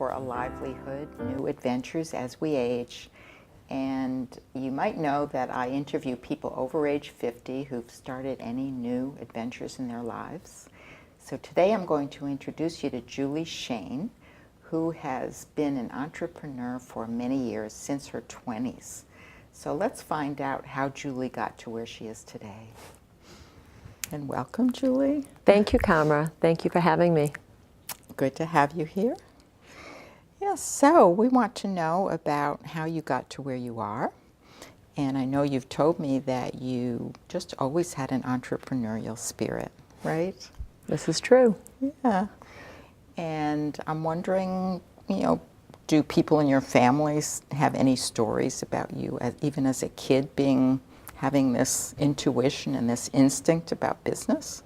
for Alivelihood, New Adventures as We Age. And you might know that I interview people over age 50 who've started any new adventures in their lives. So today I'm going to introduce you to Julie Shane, who has been an entrepreneur for many years, since her 20s. So let's find out how Julie got to where she is today. And welcome, Julie. Thank you, Kamra. Thank you for having me. Good to have you here. Yes, so we want to know about how you got to where you are. And I know you've told me that you just always had an entrepreneurial spirit, right? This is true. Yeah. And I'm wondering, do people in your families have any stories about you, even as a kid, having this intuition and this instinct about business?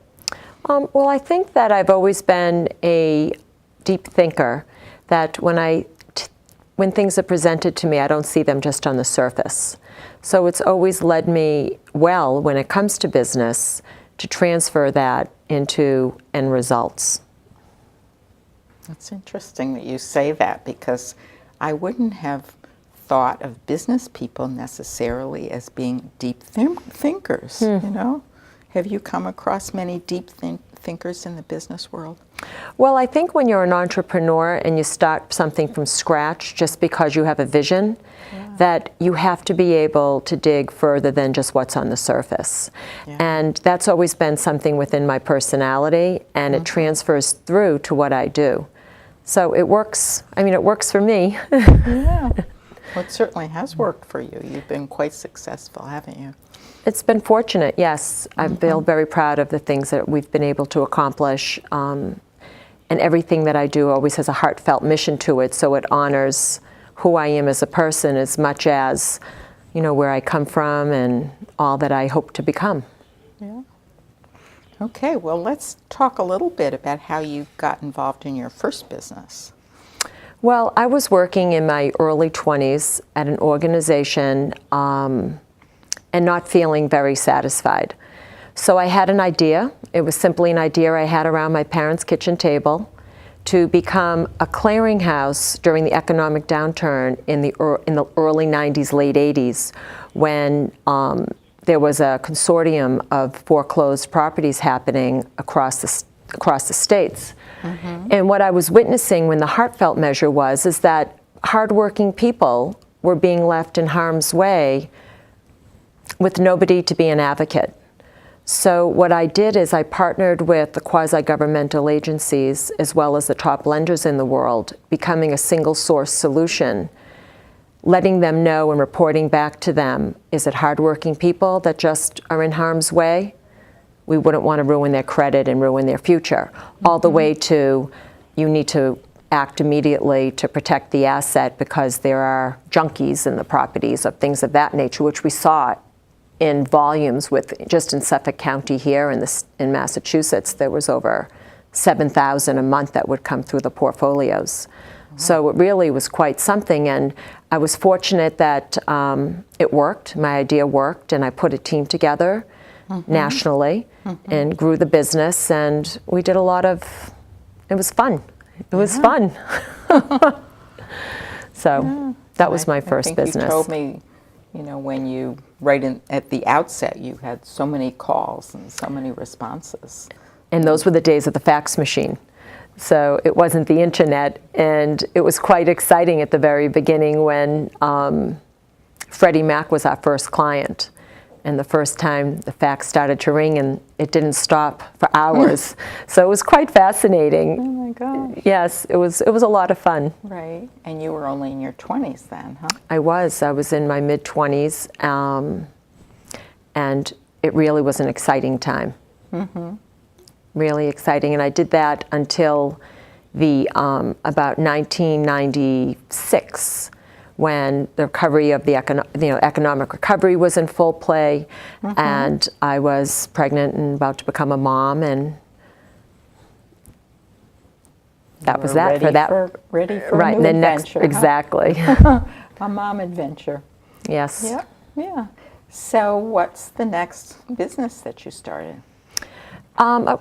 Well, I think that I've always been a deep thinker, that when things are presented to me, I don't see them just on the surface. So it's always led me well, when it comes to business, to transfer that into end results. That's interesting that you say that, because I wouldn't have thought of business people necessarily as being deep thinkers, Have you come across many deep thinkers in the business world? Well, I think when you're an entrepreneur and you start something from scratch just because you have a vision, that you have to be able to dig further than just what's on the surface. Yeah. And that's always been something within my personality, and it transfers through to what I do. So it works. I mean, it works for me. Yeah. Well, it certainly has worked for you. You've been quite successful, haven't you? It's been fortunate, yes. I feel very proud of the things that we've been able to accomplish. And everything that I do always has a heartfelt mission to it, so it honors who I am as a person as much as, where I come from and all that I hope to become. Yeah. Okay, well, let's talk a little bit about how you got involved in your first business. Well, I was working in my early 20s at an organization and not feeling very satisfied. So I had an idea. It was simply an idea I had around my parents' kitchen table to become a clearinghouse during the economic downturn in the early 90s, late 80s, when there was a consortium of foreclosed properties happening across the states. And what I was witnessing when the heartfelt measure is that hardworking people were being left in harm's way with nobody to be an advocate. So what I did is I partnered with the quasi-governmental agencies as well as the top lenders in the world, becoming a single source solution, letting them know and reporting back to them, is it hardworking people that just are in harm's way? We wouldn't want to ruin their credit and ruin their future. All the way to, you need to act immediately to protect the asset because there are junkies in the properties, of things of that nature, which we saw in volumes just in Suffolk County here in Massachusetts. There was over 7,000 a month that would come through the portfolios. So it really was quite something, and I was fortunate that it worked, my idea worked, and I put a team together nationally and grew the business, and we did a lot of, it was fun. It was fun. So that was my first business. You told me, when you, at the outset, you had so many calls and so many responses. And those were the days of the fax machine. So it wasn't the internet, and it was quite exciting at the very beginning when Freddie Mac was our first client. And the first time the fax started to ring, and it didn't stop for hours. So it was quite fascinating. Oh my God. Yes, it was a lot of fun. Right. And you were only in your 20s then, huh? I was in my mid-20s, and it really was an exciting time. Really exciting. And I did that until about 1996. When the recovery of the economic recovery was in full play, and I was pregnant and about to become a mom, and that was that for that. Ready for right, a new adventure, exactly. A mom adventure. Yes. Yeah. So what's the next business that you started?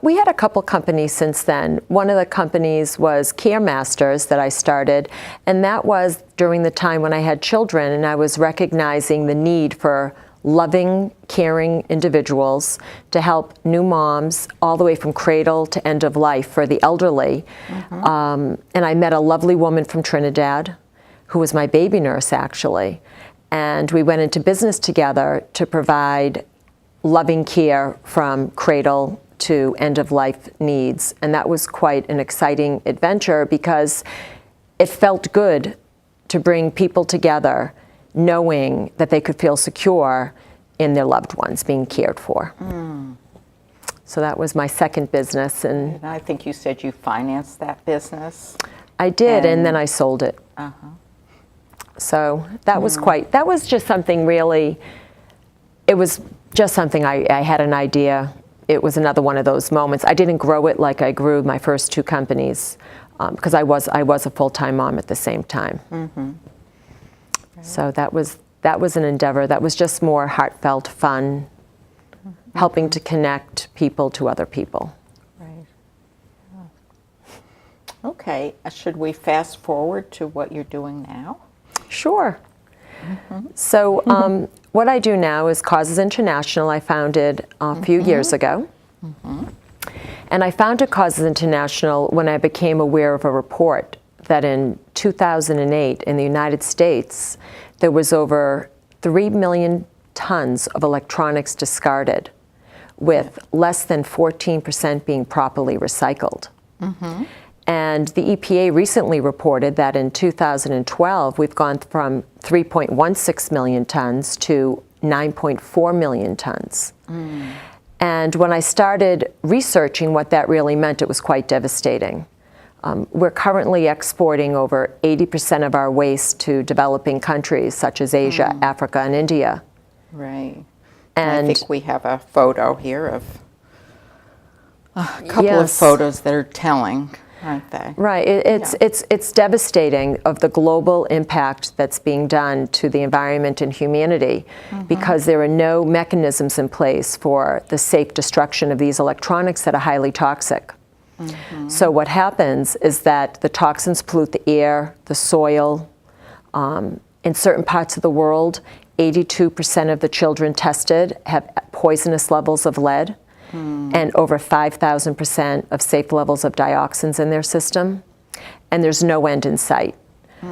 We had a couple companies since then. One of the companies was Care Masters that I started, and that was during the time when I had children and I was recognizing the need for loving, caring individuals to help new moms all the way from cradle to end of life for the elderly. And I met a lovely woman from Trinidad who was my baby nurse, actually. And we went into business together to provide loving care from cradle to end-of-life needs. And that was quite an exciting adventure because it felt good to bring people together knowing that they could feel secure in their loved ones being cared for. So that was my second business. And I think you said you financed that business. I did, and then I sold it. So that was that was just something really, it was just something I had an idea. It was another one of those moments. I didn't grow it like I grew my first two companies because I was a full-time mom at the same time. So that was an endeavor that was just more heartfelt, fun, helping to connect people to other people. Right. Okay, should we fast forward to what you're doing now? Sure. So what I do now is Causes International. I founded a few years ago. And I founded Causes International when I became aware of a report that in 2008 in the United States, there was over 3 million tons of electronics discarded, with less than 14% being properly recycled. And the EPA recently reported that in 2012, we've gone from 3.16 million tons to 9.4 million tons. And when I started researching what that really meant, it was quite devastating. We're currently exporting over 80% of our waste to developing countries such as Asia, Africa, and India. Right. And I think we have a photo here of a couple of photos that are telling, aren't they? Right. It's devastating of the global impact that's being done to the environment and humanity because there are no mechanisms in place for the safe destruction of these electronics that are highly toxic. So what happens is that the toxins pollute the air, the soil. In certain parts of the world, 82% of the children tested have poisonous levels of lead. And over 5,000% of safe levels of dioxins in their system, and there's no end in sight.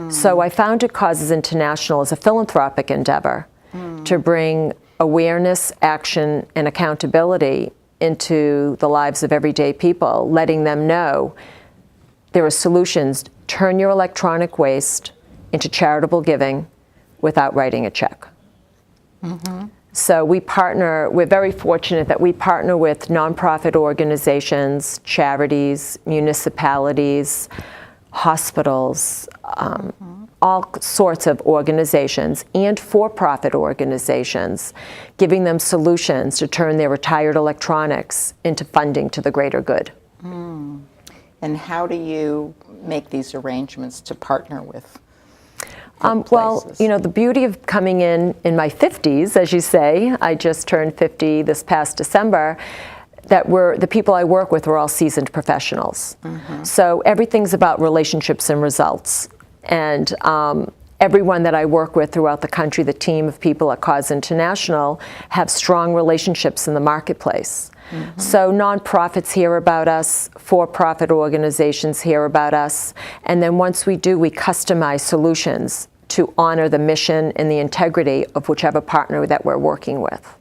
So I founded Causes International as a philanthropic endeavor to bring awareness, action, and accountability into the lives of everyday people, letting them know there are solutions. Turn your electronic waste into charitable giving without writing a check. So we're very fortunate that we partner with nonprofit organizations, charities, municipalities, hospitals, all sorts of organizations, and for-profit organizations, giving them solutions to turn their retired electronics into funding to the greater good. And how do you make these arrangements to partner with well, you know, the beauty of coming in my 50s, as you say, I just turned 50 this past December, that the people I work with are all seasoned professionals. So everything's about relationships and results. And everyone that I work with throughout the country, the team of people at Cause International, have strong relationships in the marketplace. So nonprofits hear about us, for-profit organizations hear about us, and then once we do, we customize solutions to honor the mission and the integrity of whichever partner that we're working with.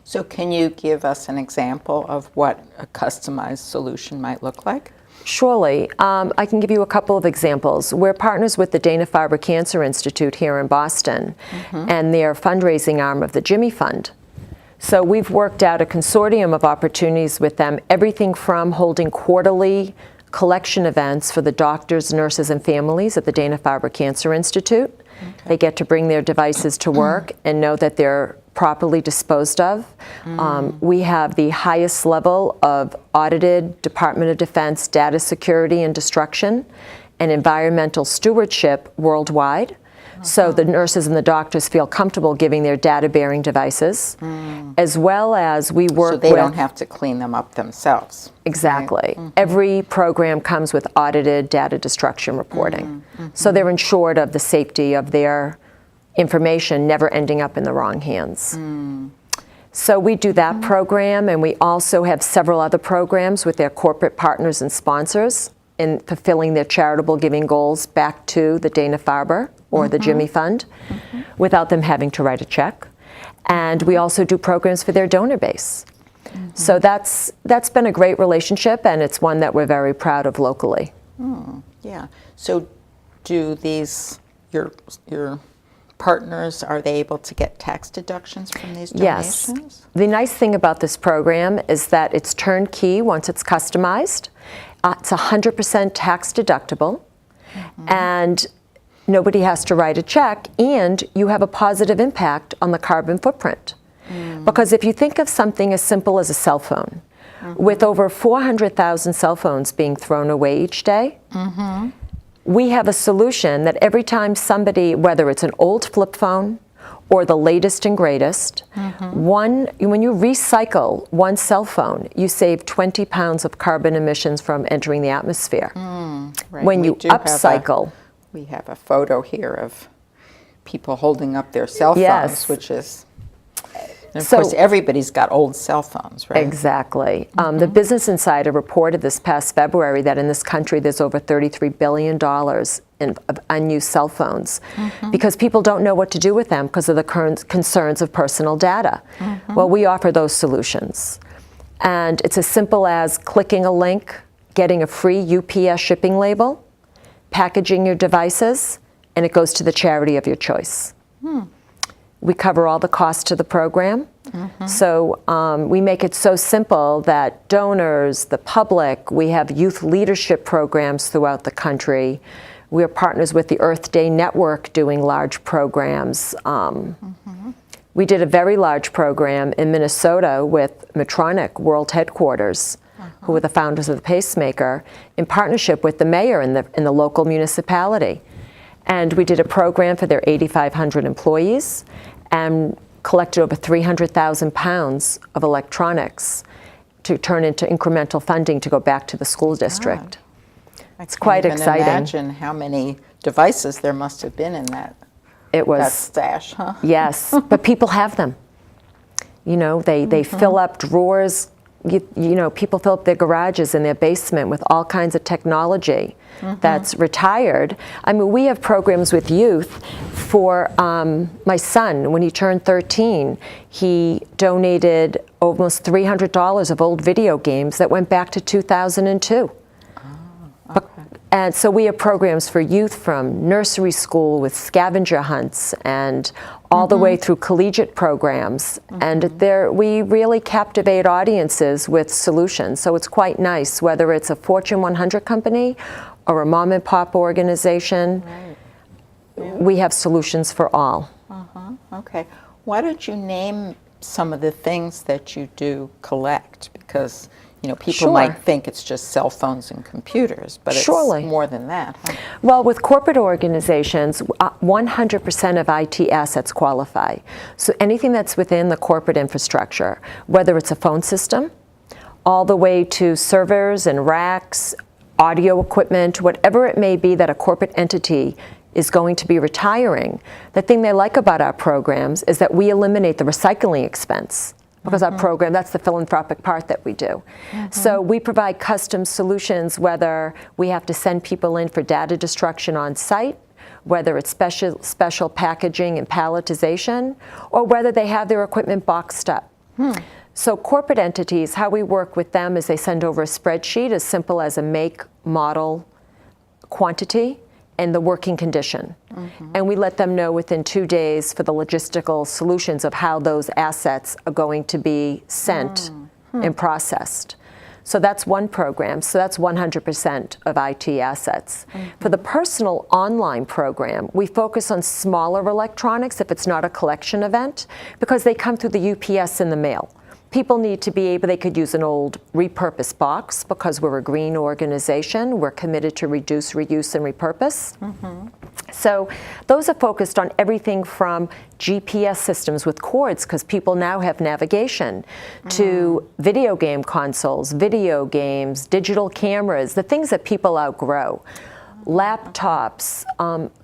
So can you give us an example of what a customized solution might look like? Surely. I can give you a couple of examples. We're partners with the Dana-Farber Cancer Institute here in Boston and their fundraising arm of the Jimmy Fund. So we've worked out a consortium of opportunities with them, everything from holding quarterly collection events for the doctors, nurses, and families at the Dana-Farber Cancer Institute. They get to bring their devices to work and know that they're properly disposed of. We have the highest level of audited Department of Defense data security and destruction and environmental stewardship worldwide. So the nurses and the doctors feel comfortable giving their data-bearing devices, as well as we work with... So they don't have to clean them up themselves. Exactly. Right? Every program comes with audited data destruction reporting. So they're ensured of the safety of their information never ending up in the wrong hands. So we do that program, and we also have several other programs with their corporate partners and sponsors in fulfilling their charitable giving goals back to the Dana-Farber or the Jimmy Fund without them having to write a check. And we also do programs for their donor base. So that's been a great relationship, and it's one that we're very proud of locally. Yeah. So do these, your partners, are they able to get tax deductions from these donations? Yes. The nice thing about this program is that it's turnkey once it's customized. It's 100% tax deductible, and nobody has to write a check, and you have a positive impact on the carbon footprint. Because if you think of something as simple as a cell phone, with over 400,000 cell phones being thrown away each day, we have a solution that every time somebody, whether it's an old flip phone or the latest and greatest, when you recycle one cell phone, you save 20 pounds of carbon emissions from entering the atmosphere. Right. When you upcycle... We have a photo here of people holding up their cell phones, which is... And of course, everybody's got old cell phones, right? Exactly. The Business Insider reported this past February that in this country there's over $33 billion of unused cell phones because people don't know what to do with them because of the current concerns of personal data. Well, we offer those solutions. And it's as simple as clicking a link, getting a free UPS shipping label, packaging your devices, and it goes to the charity of your choice. We cover all the costs to the program. So we make it so simple that donors, the public, we have youth leadership programs throughout the country. We're partners with the Earth Day Network doing large programs. We did a very large program in Minnesota with Medtronic World Headquarters, who were the founders of the pacemaker, in partnership with the mayor in the local municipality. And we did a program for their 8,500 employees and collected over 300,000 pounds of electronics to turn into incremental funding to go back to the school district. It's quite exciting. I can't imagine how many devices there must have been in that stash, huh? Yes, but people have them. You know, they fill up drawers. You know, people fill up their garages and their basement with all kinds of technology that's retired. I mean, we have programs with youth. For my son, when he turned 13, he donated almost $300 of old video games that went back to 2002. And so we have programs for youth from nursery school with scavenger hunts and all the way through collegiate programs. And we really captivate audiences with solutions. So it's quite nice, whether it's a Fortune 100 company or a mom and pop organization. We have solutions for all. Okay. Why don't you name some of the things that you do collect? Because people might think it's just cell phones and computers, but it's more than that. Huh? Well, with corporate organizations, 100% of IT assets qualify. So anything that's within the corporate infrastructure, whether it's a phone system, all the way to servers and racks, audio equipment, whatever it may be that a corporate entity is going to be retiring, the thing they like about our programs is that we eliminate the recycling expense. Because our program, that's the philanthropic part that we do. So we provide custom solutions, whether we have to send people in for data destruction on site, whether it's special packaging and palletization, or whether they have their equipment boxed up. So corporate entities, how we work with them is they send over a spreadsheet as simple as a make, model, quantity, and the working condition. And we let them know within 2 days for the logistical solutions of how those assets are going to be sent and processed. So that's one program. So that's 100% of IT assets. For the personal online program, we focus on smaller electronics if it's not a collection event, because they come through the UPS in the mail. people need to be able, they could use an old repurposed box because we're a green organization. We're committed to reduce, reuse, and repurpose. So those are focused on everything from GPS systems with cords, because people now have navigation, to video game consoles, video games, digital cameras, the things that people outgrow. Laptops,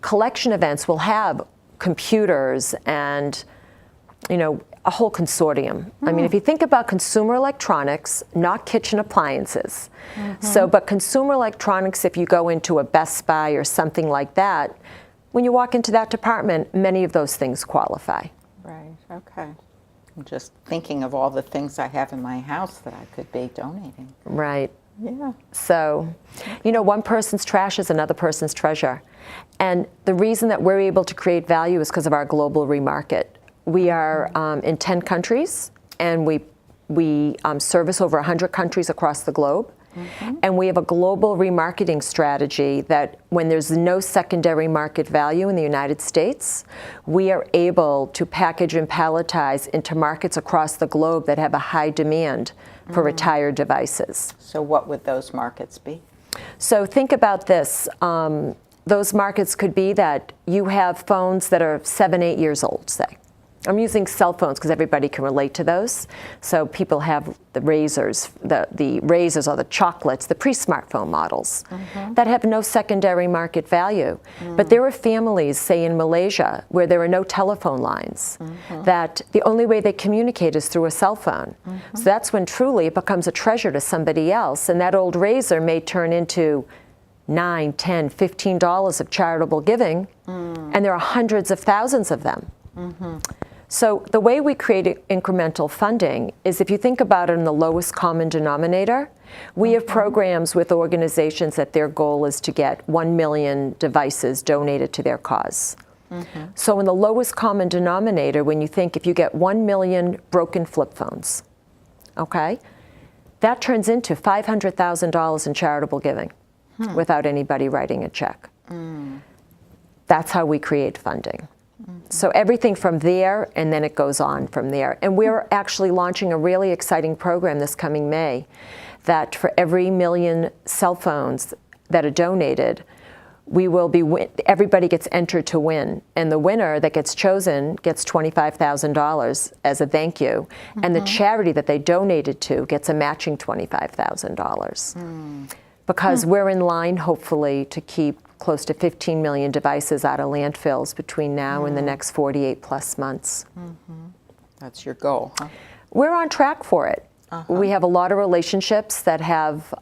collection events will have computers and, you know, a whole consortium. I mean, if you think about consumer electronics, not kitchen appliances. So, but consumer electronics, if you go into a Best Buy or something like that, when you walk into that department, many of those things qualify. Right, okay. I'm just thinking of all the things I have in my house that I could be donating. Right. Yeah. So, you know, one person's trash is another person's treasure. And the reason that we're able to create value is because of our global remarket. We are in 10 countries, and we service over 100 countries across the globe. And we have a global remarketing strategy that when there's no secondary market value in the United States, we are able to package and palletize into markets across the globe that have a high demand for retired devices. So what would those markets be? So think about this. Those markets could be that you have phones that are 7, 8 years old, say. I'm using cell phones because everybody can relate to those. So people have the razors, the razors or the chocolates, the pre-smartphone models that have no secondary market value. But there are families, say in Malaysia, where there are no telephone lines, that the only way they communicate is through a cell phone. So that's when truly it becomes a treasure to somebody else. And that old razor may turn into $9, $10, $15 of charitable giving, and there are hundreds of thousands of them. So the way we create incremental funding is, if you think about it in the lowest common denominator, we have programs with organizations that their goal is to get 1 million devices donated to their cause. So in the lowest common denominator, when you think if you get 1 million broken flip phones, okay, that turns into $500,000 in charitable giving without anybody writing a check. That's how we create funding. So everything from there, and then it goes on from there. And we're actually launching a really exciting program this coming May, that for every 1 million cell phones that are donated, we will be, everybody gets entered to win. And the winner that gets chosen gets $25,000 as a thank you. And the charity that they donated to gets a matching $25,000. Because we're in line, hopefully, to keep close to 15 million devices out of landfills between now and the next 48 plus months. That's your goal, huh? We're on track for it. We have a lot of relationships that have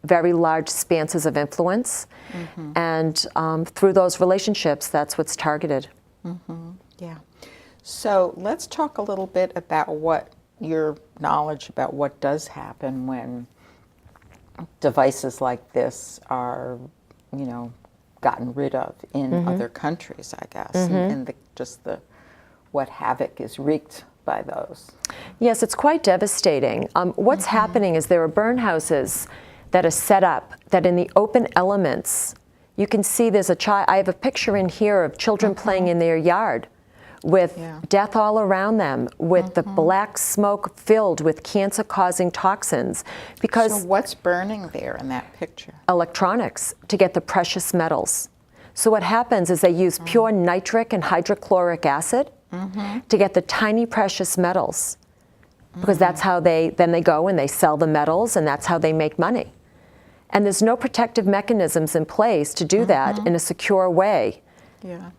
very large spanses of influence, and through those relationships, that's what's targeted. Yeah. So let's talk a little bit about what your knowledge about what does happen when devices like this are, you know, gotten rid of in other countries, I guess, and what havoc is wreaked by those. Yes, it's quite devastating. What's happening is there are burn houses that are set up that in the open elements, you can see there's a child. I have a picture in here of children playing in their yard with death all around them, with the black smoke filled with cancer-causing toxins. Because so what's burning there in that picture? Electronics, to get the precious metals. So what happens is they use pure nitric and hydrochloric acid to get the tiny precious metals, because that's how then they go and they sell the metals, and that's how they make money. And there's no protective mechanisms in place to do that in a secure way. Yeah.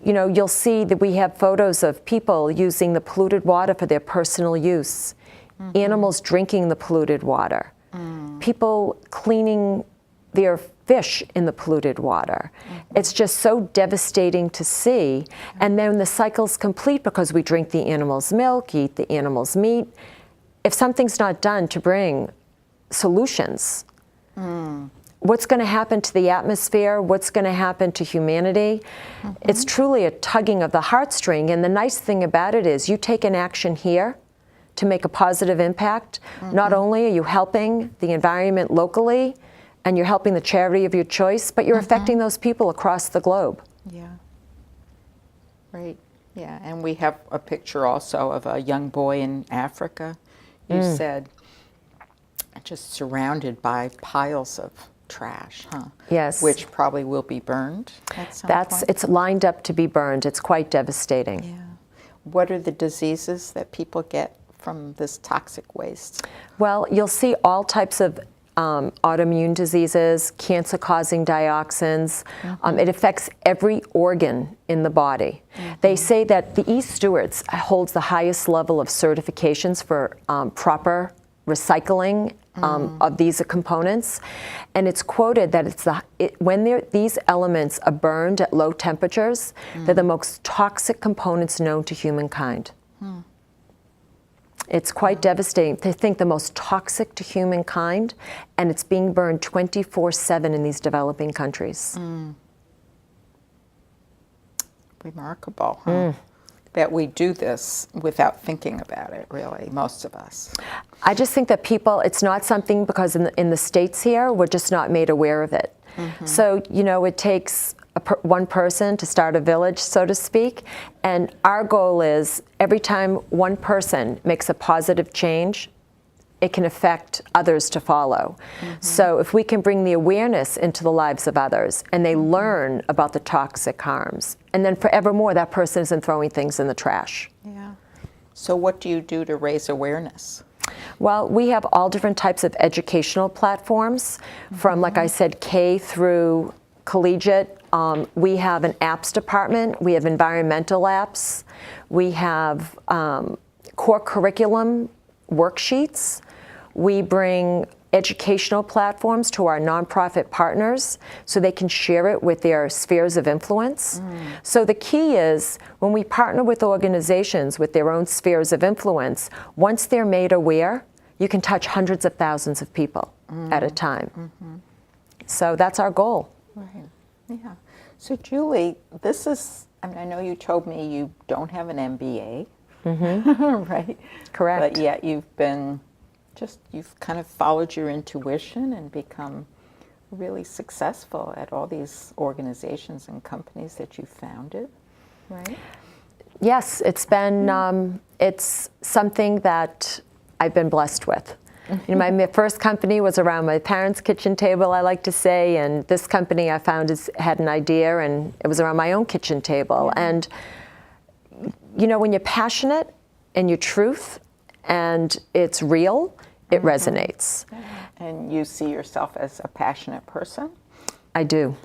You know, you'll see that we have photos of people using the polluted water for their personal use, animals drinking the polluted water, people cleaning their fish in the polluted water. It's just so devastating to see. And then the cycle's complete because we drink the animal's milk, eat the animal's meat. If something's not done to bring solutions, what's going to happen to the atmosphere? What's going to happen to humanity? It's truly a tugging of the heartstring. And the nice thing about it is you take an action here to make a positive impact. Not only are you helping the environment locally, and you're helping the charity of your choice, but you're affecting those people across the globe. Yeah. Right. Yeah, and we have a picture also of a young boy in Africa, you said, just surrounded by piles of trash, huh? Yes. Which probably will be burned at some point. It's lined up to be burned. It's quite devastating. Yeah. What are the diseases that people get from this toxic waste? Well, you'll see all types of autoimmune diseases, cancer-causing dioxins. It affects every organ in the body. They say that the E-Stewards holds the highest level of certifications for proper recycling of these components, and it's quoted that when these elements are burned at low temperatures, they're the most toxic components known to humankind. It's quite devastating. They think the most toxic to humankind, and it's being burned 24/7 in these developing countries. Remarkable, huh? That we do this without thinking about it, really, most of us. I just think that people, it's not something, because in the States here, we're just not made aware of it. So, you know, it takes one person to start a village, so to speak, and our goal is every time one person makes a positive change, it can affect others to follow. So if we can bring the awareness into the lives of others and they learn about the toxic harms, and then forevermore that person isn't throwing things in the trash. Yeah. So what do you do to raise awareness? Well, we have all different types of educational platforms, from, like I said, K through collegiate. We have an apps department. We have environmental apps. We have core curriculum worksheets. We bring educational platforms to our nonprofit partners so they can share it with their spheres of influence. So the key is, when we partner with organizations with their own spheres of influence, once they're made aware, you can touch hundreds of thousands of people at a time. So that's our goal. Right. Yeah. So Julie, this is, I mean, I know you told me you don't have an MBA, right? Correct. But yet you've kind of followed your intuition and become really successful at all these organizations and companies that you founded, right? Yes, it's been, it's something that I've been blessed with. You know, my first company was around my parents' kitchen table, I like to say, and this company I found had an idea, and it was around my own kitchen table. And, you know, when you're passionate and your truth and it's real, it resonates. And you see yourself as a passionate person? I do.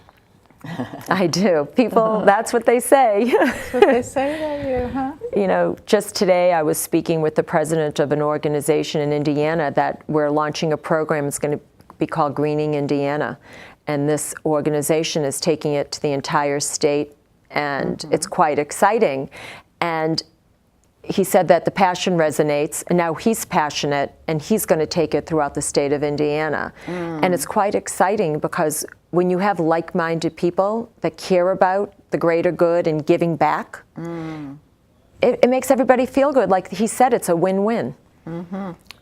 I do. People, that's what they say. That's what they say about you, huh? You know, just today I was speaking with the president of an organization in Indiana that we're launching a program. It's going to be called Greening Indiana. And this organization is taking it to the entire state, and it's quite exciting. And he said that the passion resonates, and now he's passionate, and he's going to take it throughout the state of Indiana. And it's quite exciting, because when you have like-minded people that care about the greater good and giving back, it makes everybody feel good. Like he said, it's a win-win.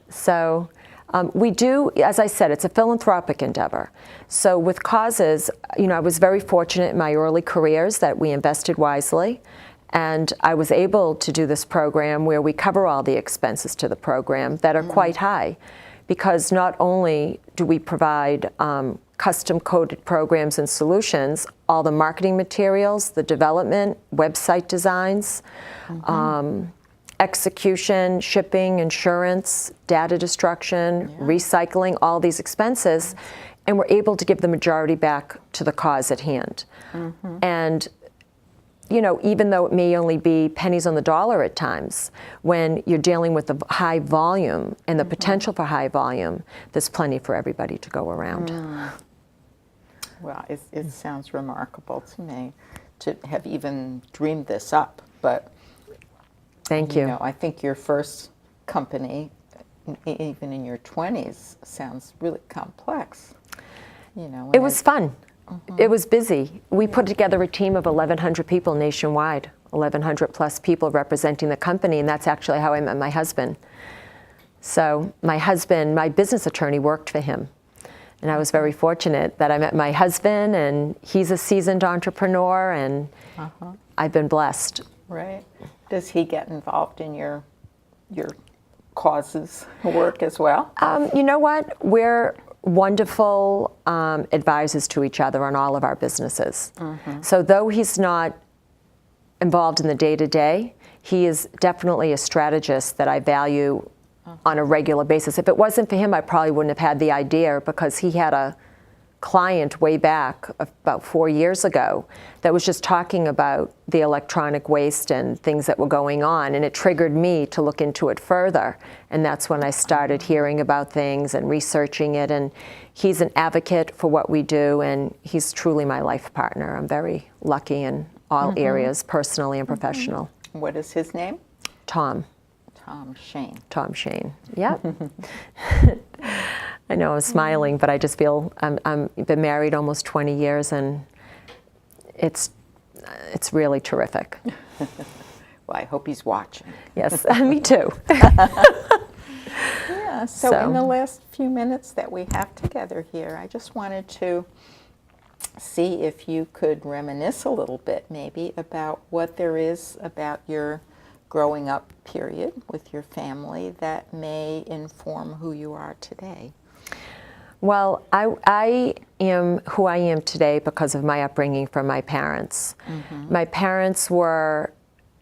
So we do, as I said, it's a philanthropic endeavor. So with causes, you know, I was very fortunate in my early careers that we invested wisely. And I was able to do this program where we cover all the expenses to the program that are quite high, because not only do we provide custom-coded programs and solutions, all the marketing materials, the development, website designs, execution, shipping, insurance, data destruction, recycling, all these expenses, and we're able to give the majority back to the cause at hand. And you know, even though it may only be pennies on the dollar at times, when you're dealing with the high volume and the potential for high volume, there's plenty for everybody to go around. Well, it sounds remarkable to me to have even dreamed this up. But Thank you. know, I think your first company, even in your 20s, sounds really complex. You know, It was fun. It was busy. We put together a team of 1,100 people nationwide, 1,100 plus people representing the company, and that's actually how I met my husband. So my husband, my business attorney, worked for him. And I was very fortunate that I met my husband, and he's a seasoned entrepreneur, and I've been blessed. Right. Does he get involved in your causes work as well? You know what? We're wonderful advisors to each other on all of our businesses. So though he's not involved in the day-to-day, he is definitely a strategist that I value on a regular basis. If it wasn't for him, I probably wouldn't have had the idea, because he had a client way back about 4 years ago that was just talking about the electronic waste and things that were going on, and it triggered me to look into it further. And that's when I started hearing about things and researching it. And he's an advocate for what we do, and he's truly my life partner. I'm very lucky in all areas, personally and professional. What is his name? Tom. Tom Shane. Tom Shane. Yep. I know I'm smiling, but I just feel I'm been married almost 20 years, and it's really terrific. Well, I hope he's watching. Yes, me too. Yeah, so in the last few minutes that we have together here, I just wanted to see if you could reminisce a little bit maybe about what there is about your growing up period with your family that may inform who you are today. Well, I am who I am today because of my upbringing from my parents. My parents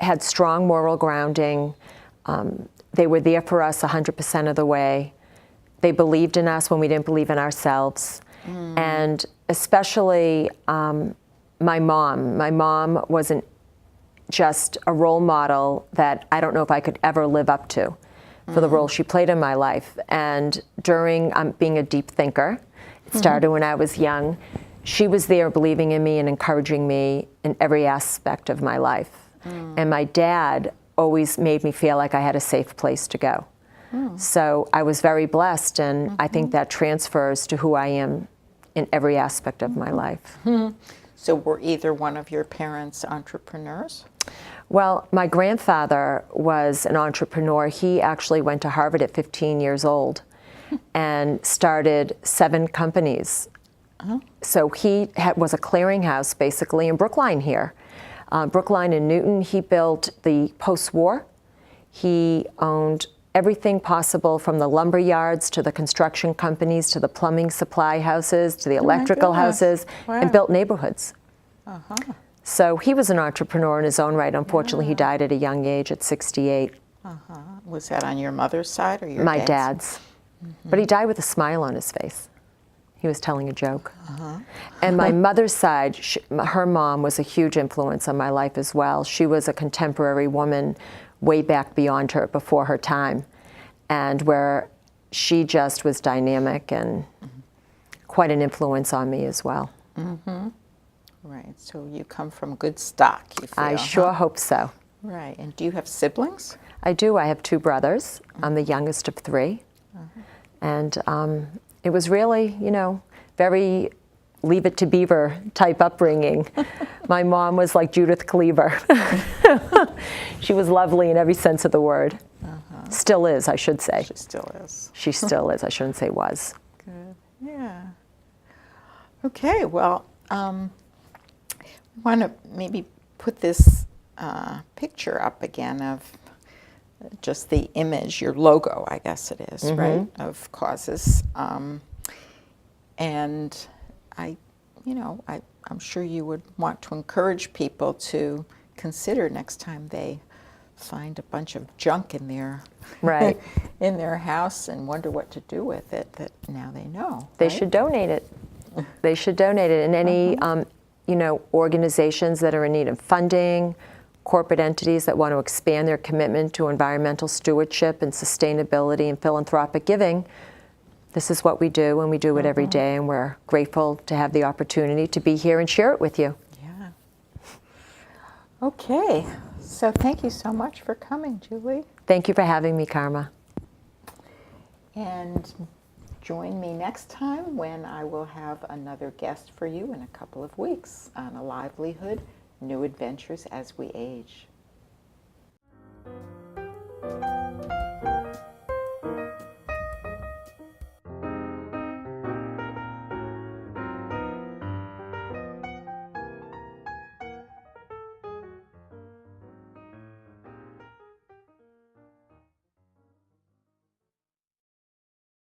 had strong moral grounding. They were there for us 100% of the way. They believed in us when we didn't believe in ourselves. And especially my mom. My mom wasn't just a role model that I don't know if I could ever live up to for the role she played in my life. And during being a deep thinker, it started when I was young, she was there believing in me and encouraging me in every aspect of my life. And my dad always made me feel like I had a safe place to go. So I was very blessed, and I think that transfers to who I am in every aspect of my life. So were either one of your parents entrepreneurs? Well, my grandfather was an entrepreneur. He actually went to Harvard at 15 years old and started 7 companies. So he was a clearinghouse basically in Brookline here. Brookline and Newton, he built the post-war. He owned everything possible from the lumber yards to the construction companies to the plumbing supply houses to the electrical houses, and built neighborhoods. So he was an entrepreneur in his own right. Unfortunately, he died at a young age at 68. Was that on your mother's side or your My dad's? dad's. But he died with a smile on his face. He was telling a joke. And my mother's side, her mom was a huge influence on my life as well. She was a contemporary woman way back beyond her, before her time, and where she just was dynamic and quite an influence on me as well. Right, so you come from good stock, you feel. I sure hope so. Right, and do you have siblings? I do. I have 2 brothers. I'm the youngest of 3. And it was really, very Leave It to Beaver type upbringing. My mom was like Judith Cleaver. She was lovely in every sense of the word. Still is, I should say. She still is. She still is. I shouldn't say was. Good, yeah. Okay, well, I want to maybe put this picture up again of just the image, your logo, I guess it is, right, of causes. And I'm sure you would want to encourage people to consider next time they find a bunch of junk in their in their house and wonder what to do with it, that now they know. They should donate it. They should donate it. And any organizations that are in need of funding, corporate entities that want to expand their commitment to environmental stewardship and sustainability and philanthropic giving, this is what we do, and we do it every day, and we're grateful to have the opportunity to be here and share it with you. Yeah. Okay, so thank you so much for coming, Julie. Thank you for having me, Karma. And join me next time when I will have another guest for you in a couple of weeks on Alivelihood, New Adventures as We Age.